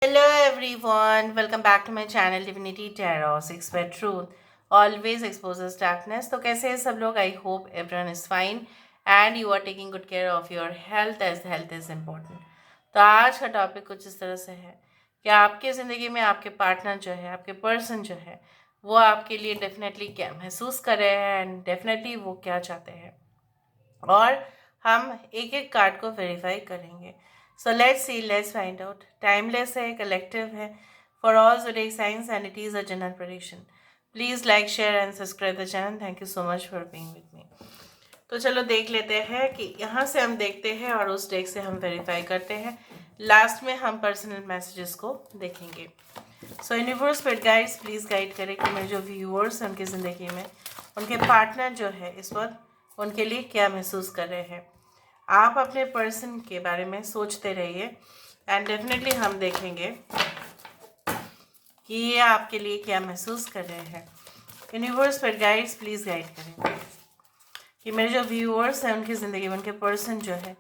Hello everyone, welcome back to my channel Divinity Tarot 6 where truth always exposes darkness. तो कैसे हैं सब लोग? I hope everyone is fine and you are taking good care of your health as health is important. तो आज का topic कुछ इस तरह से है कि आपके ज़िंदगी में आपके पार्टनर जो है, आपके पर्सन जो है, वो आपके लिए डेफिनेटली क्या महसूस कर रहे हैं एंड डेफिनेटली वो क्या चाहते हैं, और हम एक एक कार्ड को वेरीफाई करेंगे. सो let's C, let's find out. Timeless है, कलेक्टिव है, for all zodiac signs and it is a general prediction. Please like share and subscribe the channel. Thank you so much for being with me. तो चलो देख लेते हैं कि यहाँ से हम देखते हैं और उस डेक से हम वेरीफाई करते हैं. लास्ट में हम पर्सनल मैसेजेस को देखेंगे. सो यूनिवर्स पर गाइड्स प्लीज़ गाइड करें कि मेरे जो व्यूअर्स हैं उनकी ज़िंदगी में उनके पार्टनर जो है इस वक्त उनके लिए क्या महसूस कर रहे हैं. आप अपने पर्सन के बारे में सोचते रहिए एंड डेफिनेटली हम देखेंगे कि ये आपके लिए क्या महसूस कर रहे हैं. यूनिवर्स पर गाइड्स प्लीज़ गाइड करें कि मेरे जो व्यूअर्स हैं उनकी ज़िंदगी में उनके पर्सन जो है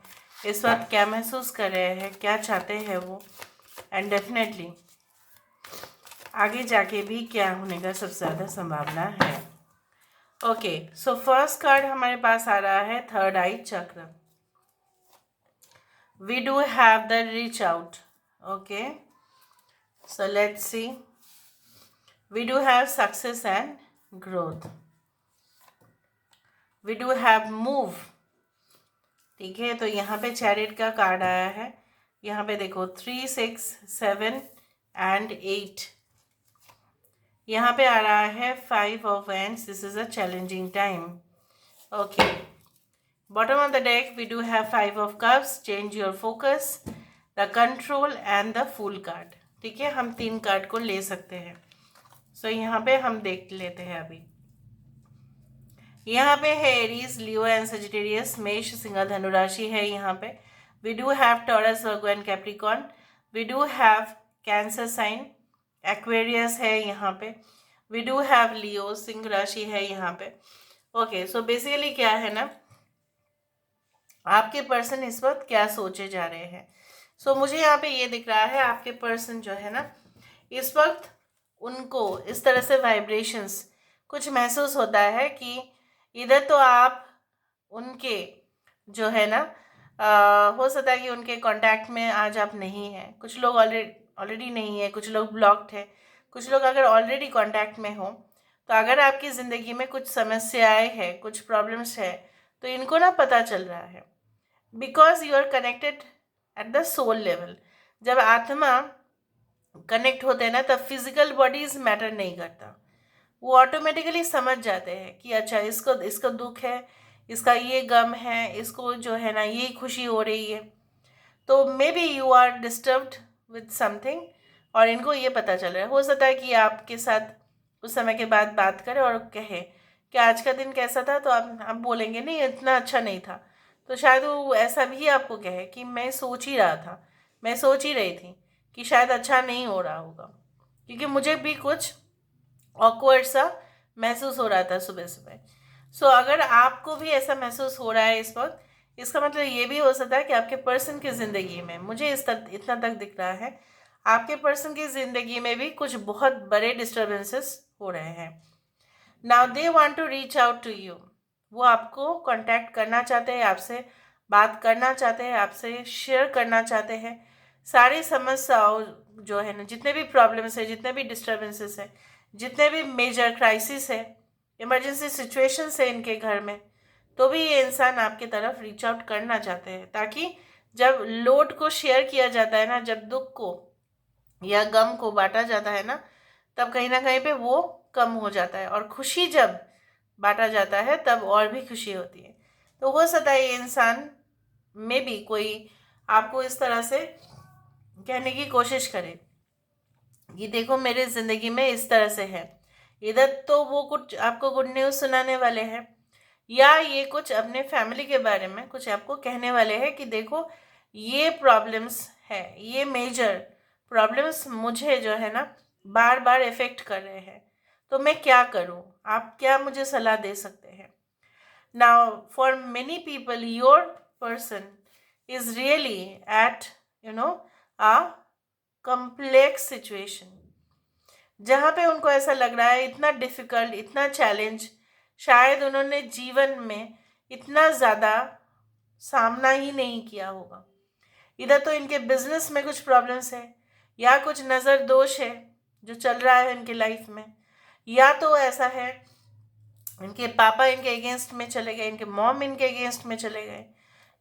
इस वक्त क्या महसूस कर रहे हैं, क्या चाहते हैं वो, एंड डेफिनेटली आगे जाके भी क्या होने का सबसे ज़्यादा संभावना है. ओके, सो फर्स्ट कार्ड हमारे पास आ रहा है थर्ड आई चक्र. We do have the reach out. Okay, so let's see. We do have success and growth. We do have move. ठीक है, तो यहाँ पे चैरिट का कार्ड आया है. यहाँ पे देखो 3, 6, 7 एंड 8. यहाँ पे आ रहा है 5 of wands. This is a challenging time. Okay, bottom of the deck we do have 5 of cups. Change your focus, the control and the fool card. ठीक है, हम 3 कार्ड को ले सकते हैं. सो यहाँ पे हम देख लेते हैं. अभी यहाँ पे है एरीज, लियो एंड सजिटेरियस, मेष, सिंह, धनु राशि है. यहाँ पे we do have Taurus, Virgo and Capricorn. We do have cancer sign, Aquarius है. यहाँ पे वी डू हैव लियो, सिंह राशि है यहाँ पे. ओके, सो बेसिकली क्या है ना, आपके पर्सन इस वक्त क्या सोचे जा रहे हैं. सो मुझे यहाँ पे ये दिख रहा है आपके पर्सन जो है ना इस वक्त उनको इस तरह से वाइब्रेशंस कुछ महसूस होता है कि इधर तो आप उनके जो है ना हो सकता है कि उनके कांटेक्ट में आज आप नहीं हैं. कुछ लोग ऑलरेडी नहीं है, कुछ लोग ब्लॉक्ड है, कुछ लोग अगर ऑलरेडी कांटेक्ट में हो तो अगर आपकी ज़िंदगी में कुछ समस्याएं हैं, कुछ प्रॉब्लम्स है, तो इनको ना पता चल रहा है. Because you are connected at the soul level. जब आत्मा कनेक्ट होते हैं ना तब फिजिकल बॉडीज मैटर नहीं करता. वो ऑटोमेटिकली समझ जाते हैं कि अच्छा इसको दुख है, इसका ये गम है, इसको जो है ना ये खुशी हो रही है. तो maybe you are disturbed with something और इनको ये पता चल रहा है. हो सकता है कि आपके साथ कुछ समय के बाद बात करें और कहे कि आज का दिन कैसा था, तो आप बोलेंगे नहीं इतना अच्छा नहीं था. तो शायद वो ऐसा भी आपको कहे कि मैं सोच ही रहा था, मैं सोच ही रही थी कि शायद अच्छा नहीं हो रहा होगा, क्योंकि मुझे भी कुछ ऑकवर्ड सा महसूस हो रहा था सुबह सुबह. सो अगर आपको भी ऐसा महसूस हो रहा है इस वक्त, इसका मतलब ये भी हो सकता है कि आपके पर्सन की ज़िंदगी में, मुझे इतना तक दिख रहा है, आपके पर्सन की ज़िंदगी में भी कुछ बहुत बड़े डिस्टर्बेंसेस हो रहे हैं. Now they want to reach out to you. वो आपको कांटेक्ट करना चाहते हैं, आपसे बात करना चाहते हैं, आपसे शेयर करना चाहते हैं सारी समस्याओं जो है ना, जितने भी प्रॉब्लम्स है, जितने भी डिस्टर्बेंसेस है, जितने भी मेजर क्राइसिस है, इमरजेंसी सिचुएशंस है इनके घर में, तो भी ये इंसान आपकी तरफ रीच आउट करना चाहते हैं, ताकि जब लोड को शेयर किया जाता है ना, जब दुख को या गम को बांटा जाता है ना, तब कहीं ना कहीं पे वो कम हो जाता है, और खुशी जब बांटा जाता है तब और भी खुशी होती है. तो हो सकता है ये इंसान में भी कोई आपको इस तरह से कहने की कोशिश करे कि देखो मेरे ज़िंदगी में इस तरह से है. इधर तो वो कुछ आपको गुड न्यूज़ सुनाने वाले हैं, या ये कुछ अपने फैमिली के बारे में कुछ आपको कहने वाले हैं कि देखो ये प्रॉब्लम्स है, ये मेजर प्रॉब्लम्स मुझे जो है ना बार बार इफ़ेक्ट कर रहे हैं, तो मैं क्या करूं, आप क्या मुझे सलाह दे सकते हैं. Now for many people your person is really eight you know a complex situation, जहाँ पे उनको ऐसा लग रहा है इतना डिफ़िकल्ट, इतना चैलेंज शायद उन्होंने जीवन में इतना ज़्यादा सामना ही नहीं किया होगा। इधर तो इनके बिजनेस में कुछ प्रॉब्लम्स है, या कुछ नज़र दोष है जो चल रहा है इनके लाइफ में, या तो ऐसा है इनके पापा इनके अगेंस्ट में चले गए, इनके मॉम इनके अगेंस्ट में चले गए,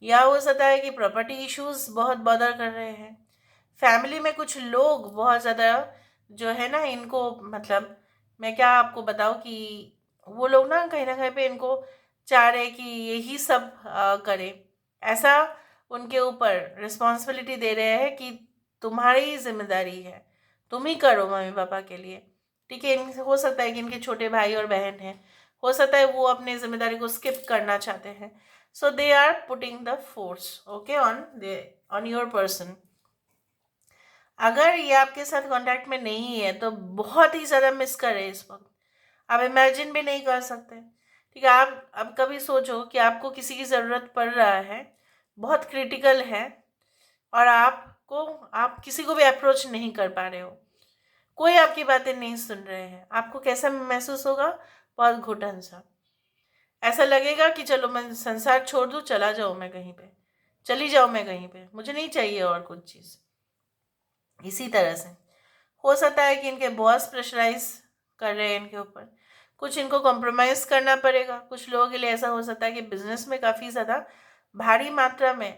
या हो सकता है कि प्रॉपर्टी इश्यूज बहुत बॉदर कर रहे हैं। फैमिली में कुछ लोग बहुत ज़्यादा जो है ना इनको, मतलब मैं क्या आपको बताऊँ कि वो लोग ना कहीं पे इनको चाह रहे कि यही सब करें, ऐसा उनके ऊपर रिस्पॉन्सिबिलिटी दे रहे हैं कि तुम्हारी ही जिम्मेदारी है, तुम ही करो मम्मी पापा के लिए। ठीक है, हो सकता है कि इनके छोटे भाई और बहन हैं, हो सकता है वो अपनी जिम्मेदारी को स्किप करना चाहते हैं, so they are putting the force okay on your person. अगर ये आपके साथ कांटेक्ट में नहीं है तो बहुत ही ज़्यादा मिस कर रहे हैं इस वक्त, आप इमेजिन भी नहीं कर सकते। ठीक है, आप अब कभी सोचो कि आपको किसी की ज़रूरत पड़ रहा है, बहुत क्रिटिकल है, और आप किसी को भी अप्रोच नहीं कर पा रहे हो, कोई आपकी बातें नहीं सुन रहे हैं, आपको कैसा महसूस होगा? बहुत घुटन सा, ऐसा लगेगा कि चलो मैं संसार छोड़ दूँ, चला जाऊँ मैं कहीं पे, चली जाऊँ मैं कहीं पे, मुझे नहीं चाहिए और कुछ चीज़। इसी तरह से हो सकता है कि इनके बॉस प्रेशराइज कर रहे हैं इनके ऊपर, कुछ इनको कॉम्प्रोमाइज़ करना पड़ेगा। कुछ लोगों के लिए ऐसा हो सकता है कि बिजनेस में काफ़ी ज़्यादा भारी मात्रा में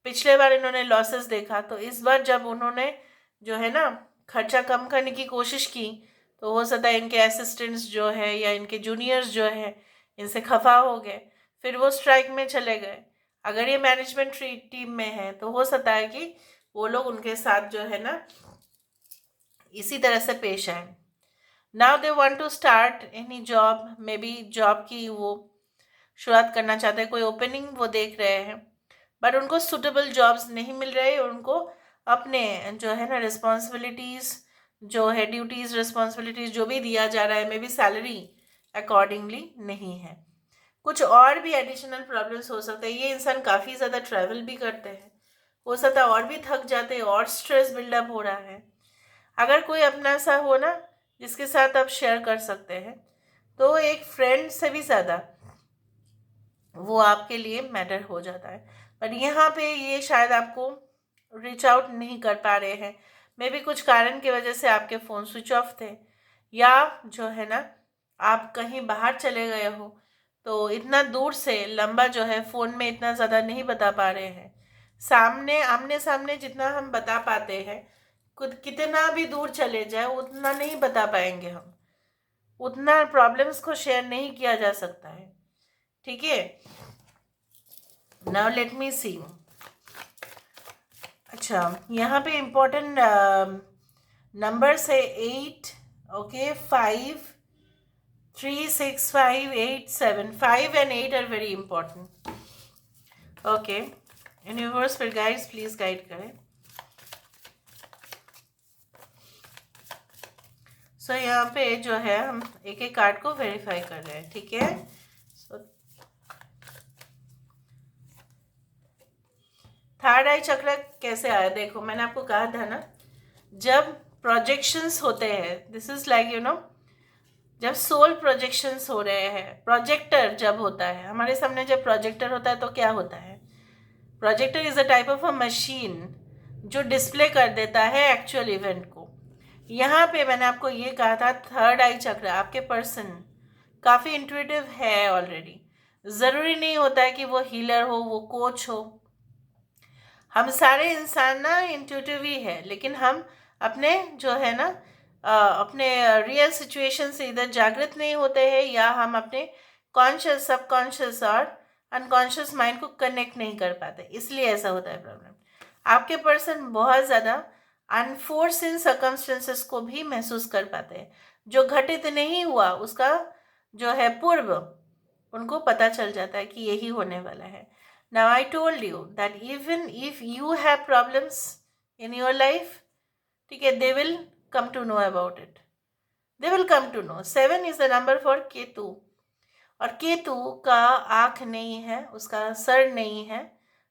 पिछले बार इन्होंने लॉसेस देखा, तो इस बार जब उन्होंने जो है ना खर्चा कम करने की कोशिश की, तो हो सकता है इनके असिस्टेंट्स जो है या इनके जूनियर्स जो है इनसे खफा हो गए, फिर वो स्ट्राइक में चले गए। अगर ये मैनेजमेंट टीम में है तो हो सकता है कि वो लोग उनके साथ जो है ना इसी तरह से पेश आए। Now they want to start any job, maybe job की वो शुरुआत करना चाहते हैं, कोई ओपनिंग वो देख रहे हैं, बट उनको सुटेबल जॉब्स नहीं मिल रहे, और उनको अपने जो है ना रिस्पॉन्सिबिलिटीज़ जो है, ड्यूटीज़ रिस्पॉन्सिबिलिटीज़ जो भी दिया जा रहा है, मे बी सैलरी अकॉर्डिंगली नहीं है। कुछ और भी एडिशनल प्रॉब्लम्स हो सकते हैं। ये इंसान काफ़ी ज़्यादा ट्रैवल भी करते हैं, हो सकता है और भी थक जाते हैं और स्ट्रेस बिल्डअप हो रहा है। अगर कोई अपना सा हो ना जिसके साथ आप शेयर कर सकते हैं, तो एक फ्रेंड से भी ज़्यादा वो आपके लिए मैटर हो जाता है। पर यहाँ पे ये शायद आपको रीच आउट नहीं कर पा रहे हैं, मे बी कुछ कारण की वजह से आपके फ़ोन स्विच ऑफ थे, या जो है ना आप कहीं बाहर चले गए हो, तो इतना दूर से लंबा जो है फ़ोन में इतना ज़्यादा नहीं बता पा रहे हैं। सामने आमने सामने जितना हम बता पाते हैं, खुद कितना भी दूर चले जाए उतना नहीं बता पाएंगे हम, उतना प्रॉब्लम्स को शेयर नहीं किया जा सकता है। ठीक है, नाउ लेट मी सी। अच्छा, यहाँ पे इम्पोर्टेंट नंबर्स है 8, okay, 5, 3, 6, 5, 8, 7, 5 and 8 are very important. Okay, universe फिर गाइड्स प्लीज गाइड करें। सो यहाँ पे जो है हम एक एक कार्ड को वेरीफाई कर रहे हैं, ठीक है। सो थर्ड आई चक्र कैसे आया? देखो मैंने आपको कहा था ना, जब प्रोजेक्शंस होते हैं, this is like you know, जब सोल प्रोजेक्शंस हो रहे हैं, प्रोजेक्टर जब होता है हमारे सामने, जब प्रोजेक्टर होता है तो क्या होता है? Projector is a type of a machine जो डिस्प्ले कर देता है एक्चुअल इवेंट को। यहाँ पे मैंने आपको ये कहा था, थर्ड आई चक्र आपके पर्सन काफ़ी इंट्यूटिव है ऑलरेडी। ज़रूरी नहीं होता है कि वो हीलर हो, वो कोच हो, हम सारे इंसान ना इंट्यूटिव ही है, लेकिन हम अपने जो है ना अपने रियल सिचुएशन से इधर जागृत नहीं होते हैं, या हम अपने कॉन्शियस, सबकॉन्शियस और अनकॉन्शियस माइंड को कनेक्ट नहीं कर पाते, इसलिए ऐसा होता है प्रॉब्लम। आपके पर्सन बहुत ज़्यादा अनफोर्सिन सर्कमस्टेंसेस को भी महसूस कर पाते हैं, जो घटित नहीं हुआ उसका जो है पूर्व उनको पता चल जाता है कि यही होने वाला है। Now I told you that even if you have problems in your life, ठीक है, they will come to know about it. They will come to know. 7 is the number for Ketu, और केतु का आँख नहीं है, उसका सर नहीं है,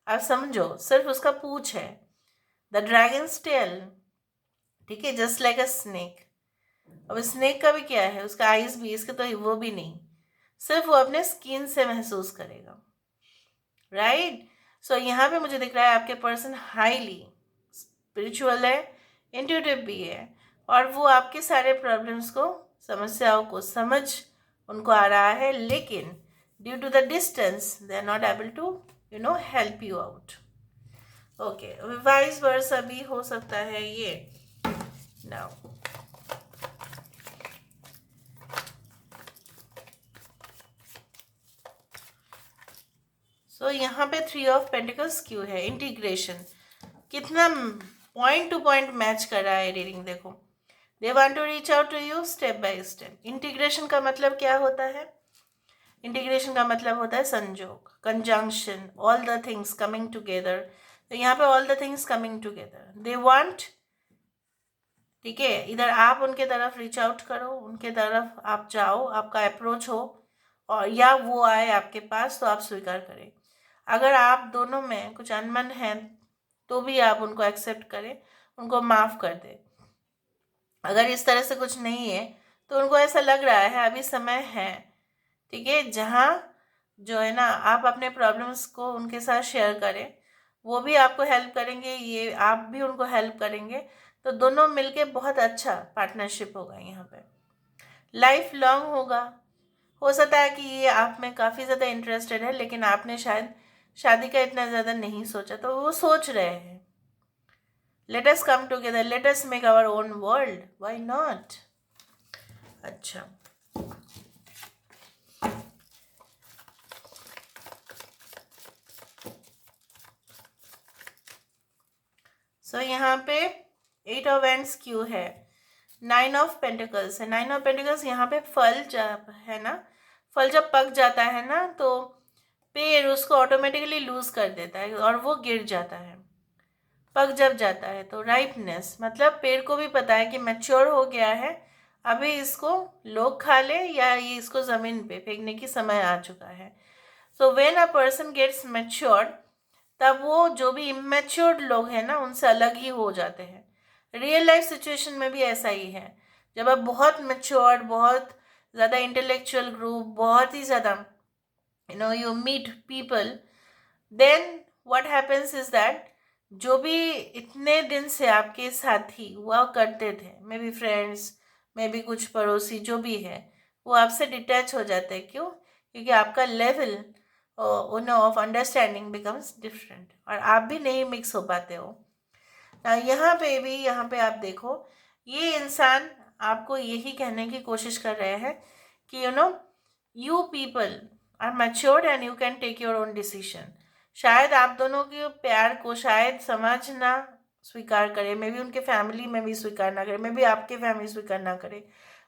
आप समझो सिर्फ उसका पूँछ है। द ड्रैगन्स टेल, ठीक है, जस्ट लाइक अ स्नेक। अब स्नेक का भी क्या है, उसका आइज भी, इसके तो वो भी नहीं, सिर्फ वो अपने स्किन से महसूस करेगा, राइट। सो यहाँ पे मुझे दिख रहा है आपके पर्सन हाईली स्पिरिचुअल है, इंट्यूटिव भी है, और वो आपके सारे प्रॉब्लम्स को, समस्याओं को समझ उनको आ रहा है, लेकिन due to the distance they are not able to help you out. Okay, vice versa भी हो सकता है ये। नाउ सो यहाँ पे 3 ऑफ पेंटिकल्स क्यों है, इंटीग्रेशन, कितना पॉइंट टू पॉइंट मैच कर रहा है रीडिंग, देखो। They want to reach out to you step by step. Integration का मतलब क्या होता है, इंटीग्रेशन का मतलब होता है संयोग, conjunction, all the things coming together. तो यहाँ पे all the things coming together, they want, ठीक है, इधर आप उनके तरफ रीच आउट करो, उनके तरफ आप जाओ, आपका अप्रोच हो, और या वो आए आपके पास तो आप स्वीकार करें। अगर आप दोनों में कुछ अनबन है तो भी आप उनको एक्सेप्ट करें, उनको माफ़ कर दें। अगर इस तरह से कुछ नहीं है तो उनको ऐसा लग रहा है अभी समय है, ठीक है, जहाँ जो है ना आप अपने प्रॉब्लम्स को उनके साथ शेयर करें, वो भी आपको हेल्प करेंगे, ये आप भी उनको हेल्प करेंगे, तो दोनों मिलके बहुत अच्छा पार्टनरशिप होगा यहाँ पे, लाइफ लॉन्ग होगा। हो सकता है कि ये आप में काफ़ी ज़्यादा इंटरेस्टेड है, लेकिन आपने शायद शादी का इतना ज़्यादा नहीं सोचा, तो वो सोच रहे हैं let us come together, let us make our own world, why not. अच्छा, सो यहाँ पे 8 ऑफ एंड्स क्यों है, 9 ऑफ पेंटिकल्स है। 9 ऑफ पेंटिकल्स यहाँ पे फल जब है ना, फल जब पक जाता है ना तो पेड़ उसको ऑटोमेटिकली लूज कर देता है और वो गिर जाता है, पक जब जाता है। तो राइपनेस मतलब पेड़ को भी पता है कि मैच्योर हो गया है, अभी इसको लोग खा ले या ये इसको ज़मीन पे फेंकने की समय आ चुका है। So when a person gets matured, तब वो जो भी इमेच्योर्ड लोग हैं ना उनसे अलग ही हो जाते हैं। रियल लाइफ सिचुएशन में भी ऐसा ही है, जब आप बहुत मैच्योर्ड, बहुत ज़्यादा इंटेलेक्चुअल ग्रुप, बहुत ही ज़्यादा you meet people, then what happens is that जो भी इतने दिन से आपके साथी हुआ करते थे, may be friends, may be कुछ पड़ोसी, जो भी है, वो आपसे डिटैच हो जाते हैं। क्यों? क्योंकि आपका level of understanding becomes different और आप भी नहीं मिक्स हो पाते हो ना। यहाँ पे आप देखो, ये इंसान आपको यही कहने की कोशिश कर रहे हैं कि you people are matured and you can take your own decision. शायद आप दोनों के प्यार को शायद समाज ना स्वीकार करे, मे बी उनके फैमिली में भी स्वीकार ना करे, मे बी आपके फैमिली स्वीकार ना करे,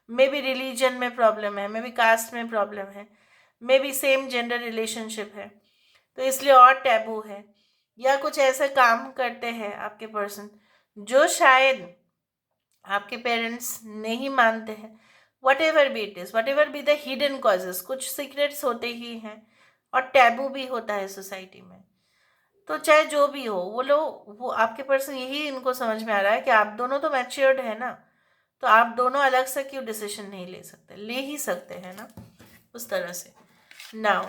मे बी रिलीजन में प्रॉब्लम है, मे बी कास्ट में प्रॉब्लम है, may be same gender relationship है, तो इसलिए और टैबू है, या कुछ ऐसे काम करते हैं आपके पर्सन जो शायद आपके पेरेंट्स नहीं मानते हैं। What ever be it is, what ever be the hidden causes, कुछ सीक्रेट्स होते ही हैं और टैबू भी होता है सोसाइटी में। तो चाहे जो भी हो, वो आपके पर्सन यही इनको समझ में आ रहा है कि आप दोनों तो मैच्योर्ड है ना, तो आप दोनों अलग से क्यों डिसीजन नहीं ले सकते, ले ही सकते हैं ना, उस तरह से। नाउ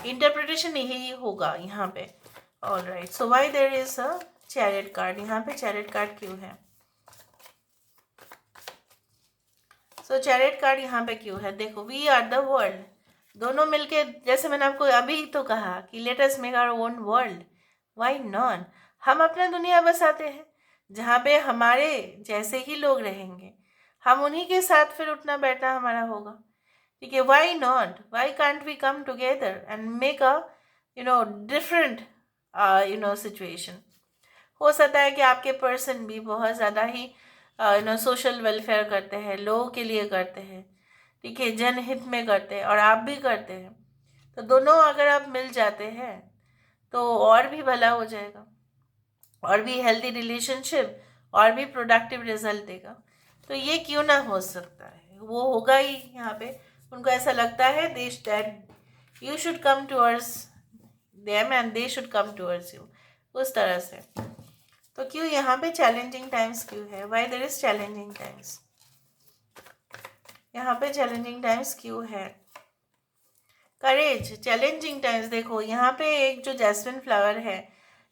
इंटरप्रिटेशन यही होगा यहाँ पे। All right, so why there is a chariot card, यहाँ पे चैरियट कार्ड क्यों है, सो चैरियट कार्ड यहाँ पे क्यों है, देखो, वी आर द वर्ल्ड, दोनों मिलके, जैसे मैंने आपको अभी तो कहा कि let us make our own world, why not, हम अपना दुनिया बसाते हैं जहाँ पे हमारे जैसे ही लोग रहेंगे, हम उन्हीं के साथ फिर उठना बैठना हमारा होगा, ठीक है। Why not, why can't we come together and make a different situation. हो सकता है कि आपके पर्सन भी बहुत ज़्यादा ही सोशल वेलफेयर करते हैं, लोगों के लिए करते हैं, ठीक है, जनहित में करते हैं, और आप भी करते हैं, तो दोनों अगर आप मिल जाते हैं तो और भी भला हो जाएगा, और भी हेल्दी रिलेशनशिप, और भी प्रोडक्टिव रिजल्ट देगा। तो ये क्यों ना हो सकता है, वो होगा ही। यहाँ पे उनको ऐसा लगता है देश that you should come towards them and they should come towards you, उस तरह से। तो क्यों यहाँ पे चैलेंजिंग टाइम्स क्यों है? Why there is challenging times? यहाँ पे चैलेंजिंग टाइम्स क्यों है? Courage, challenging times. देखो यहाँ पे एक जो जैस्मिन फ्लावर है,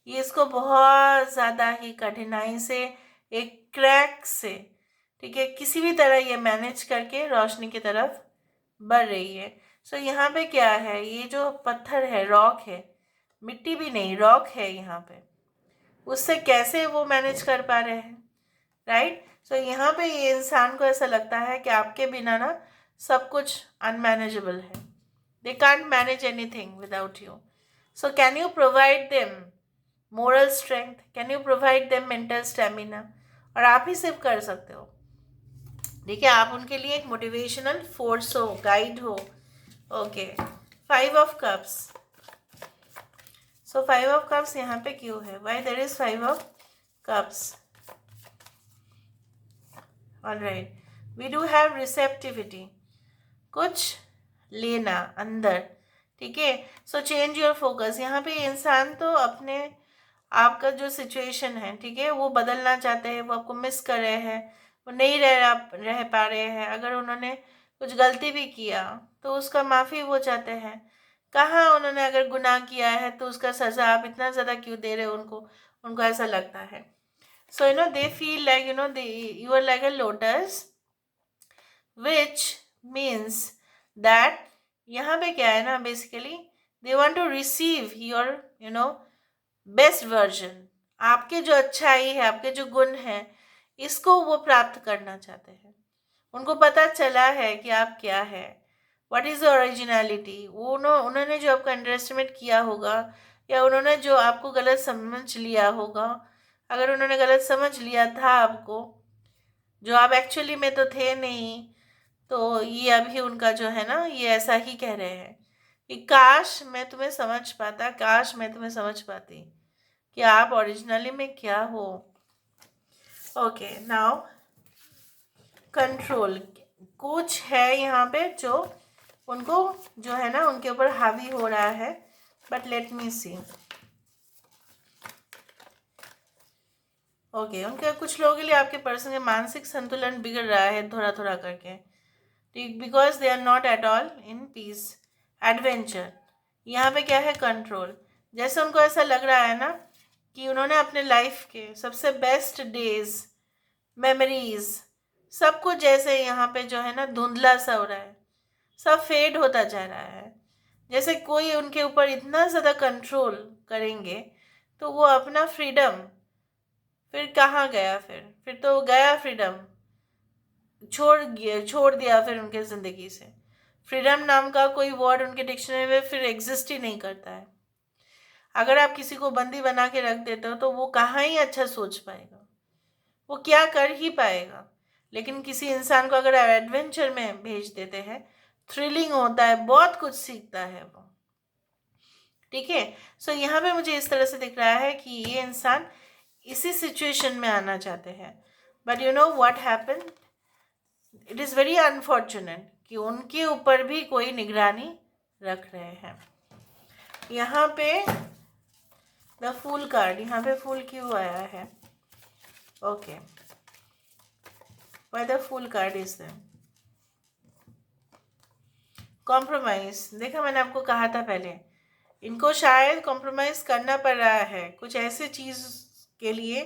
ये इसको बहुत ज़्यादा ही कठिनाई से, एक क्रैक से, ठीक है, किसी भी तरह ये मैनेज करके रोशनी की तरफ बढ़ रही है। सो यहाँ पे क्या है, ये जो पत्थर है, रॉक है, मिट्टी भी नहीं, रॉक है यहाँ पे, उससे कैसे वो मैनेज कर पा रहे हैं, राइट? सो यहाँ पे ये इंसान को ऐसा लगता है कि आपके बिना ना सब कुछ अनमैनेजेबल है। They can't manage anything without you. So can you provide them moral strength? Can you provide them mental stamina? और आप ही सिर्फ कर सकते हो। देखिए, आप उनके लिए एक मोटिवेशनल फोर्स हो, गाइड हो। Okay, 5 of cups. So 5 of cups यहाँ पे क्यों है? Why there is 5 of cups? Alright, we do have receptivity, कुछ लेना अंदर, ठीक है। So change your focus. यहाँ पे इंसान तो अपने आपका जो सिचुएशन है, ठीक है, वो बदलना चाहते हैं, वो आपको मिस कर रहे हैं, वो नहीं रह पा रहे हैं। अगर उन्होंने कुछ गलती भी किया तो उसका माफ़ी वो चाहते हैं। कहाँ उन्होंने अगर गुनाह किया है तो उसका सज़ा आप इतना ज़्यादा क्यों दे रहे हो उनको? उनको ऐसा लगता है। So they feel like you are like a lotus, which means that यहाँ पे क्या है ना, basically they want to receive your best version. आपके जो अच्छाई है, आपके जो गुण हैं, इसको वो प्राप्त करना चाहते हैं। उनको पता चला है कि आप क्या है, व्हाट इज़ ओरिजिनलिटी। वो उन्होंने जो आपको अंडर एस्टिमेट किया होगा, या उन्होंने जो आपको गलत समझ लिया होगा, अगर उन्होंने गलत समझ लिया था आपको, जो आप एक्चुअली में तो थे नहीं, तो ये अभी उनका जो है ना, ये ऐसा ही कह रहे हैं कि काश मैं तुम्हें समझ पाता, काश मैं तुम्हें समझ पाती कि आप ओरिजिनली में क्या हो। Okay, now control. कुछ है यहाँ पे जो उनको जो है ना, उनके ऊपर हावी हो रहा है, but let me see. Okay, उनके कुछ लोगों के लिए आपके पर्सन के मानसिक संतुलन बिगड़ रहा है थोड़ा थोड़ा करके, because they are not at all in peace. Adventure, यहाँ पे क्या है? कंट्रोल। जैसे उनको ऐसा लग रहा है ना कि उन्होंने अपने लाइफ के सबसे बेस्ट डेज, मेमोरीज, सब कुछ जैसे यहाँ पे जो है ना धुंधला सा हो रहा है, सब फेड होता जा रहा है। जैसे कोई उनके ऊपर इतना ज़्यादा कंट्रोल करेंगे तो वो अपना फ्रीडम फिर कहाँ गया? फिर तो गया फ्रीडम, छोड़ दिया फिर उनके ज़िंदगी से। फ्रीडम नाम का कोई वर्ड उनके डिक्शनरी में फिर एग्जिस्ट ही नहीं करता है। अगर आप किसी को बंदी बना के रख देते हो तो वो कहाँ ही अच्छा सोच पाएगा, वो क्या कर ही पाएगा। लेकिन किसी इंसान को अगर आप एडवेंचर में भेज देते हैं, थ्रिलिंग होता है, बहुत कुछ सीखता है वो, ठीक है। सो यहाँ पे मुझे इस तरह से दिख रहा है कि ये इंसान इसी सिचुएशन में आना चाहते हैं, but you know what happen, it is very unfortunate कि उनके ऊपर भी कोई निगरानी रख रहे हैं। यहाँ पे द फूल कार्ड, यहाँ पे फूल क्यों आया है? Okay, why the fool card is there? Compromise. देखा, मैंने आपको कहा था पहले, इनको शायद कॉम्प्रोमाइज करना पड़ रहा है कुछ ऐसे चीज़ के लिए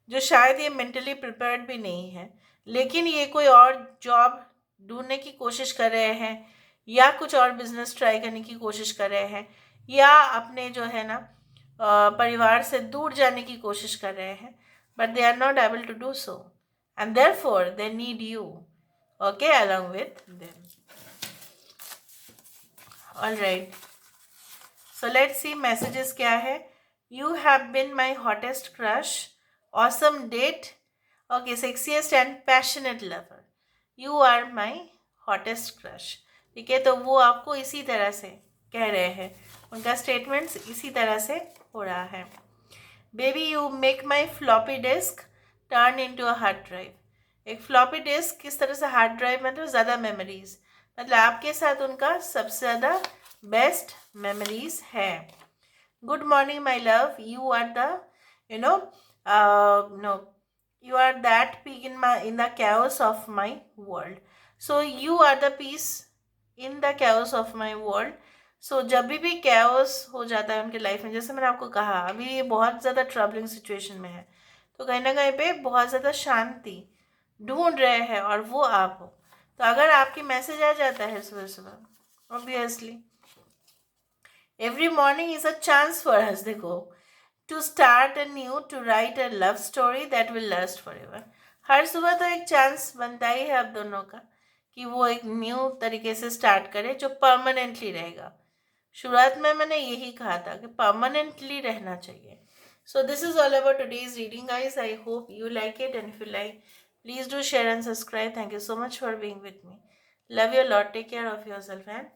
जो शायद ये मेंटली प्रिपेयर्ड भी नहीं है, लेकिन ये कोई और जॉब ढूंढने की कोशिश कर रहे हैं, या कुछ और बिजनेस ट्राई करने की कोशिश कर रहे हैं, या अपने जो है ना परिवार से दूर जाने की कोशिश कर रहे हैं, but they are not able to do so, and therefore they need you, okay, along with them. Alright, so let's see messages क्या है। You have been my hottest crush, awesome date, okay, sexiest and passionate lover, you are my hottest crush, ठीक है। तो वो आपको इसी तरह से कह रहे हैं, उनका स्टेटमेंट्स इसी तरह से हो रहा है। Baby you make my floppy disk turn into a hard drive. एक फ्लॉपी डिस्क किस तरह से हार्ड ड्राइव, मतलब ज़्यादा मेमोरीज, मतलब आपके साथ उनका सबसे ज़्यादा बेस्ट मेमोरीज है। Good morning my love, you are the No, you are that peak in the chaos of my world. So you are the peace in the chaos of my world. So जब भी chaos हो जाता है उनकी life में, जैसे मैंने आपको कहा अभी ये बहुत ज़्यादा ट्रबलिंग सिचुएशन में है, तो कहीं ना कहीं पे बहुत ज़्यादा शांति ढूंढ रहे हैं और वो आप हो। तो अगर आपकी मैसेज आ जाता है सुबह सुबह, obviously every morning is a chance for us, देखो, to start a new, to write a love story that will last forever. हर सुबह तो एक चांस बनता ही है आप दोनों का कि वो एक न्यू तरीके से स्टार्ट करे जो परमानेंटली रहेगा। शुरुआत में मैंने यही कहा था कि परमानेंटली रहना चाहिए। So this is all about today's reading guys. I hope you like it, and if you like, please do share and subscribe. Thank you so much for being with me. Love you a lot. Take care of yourself and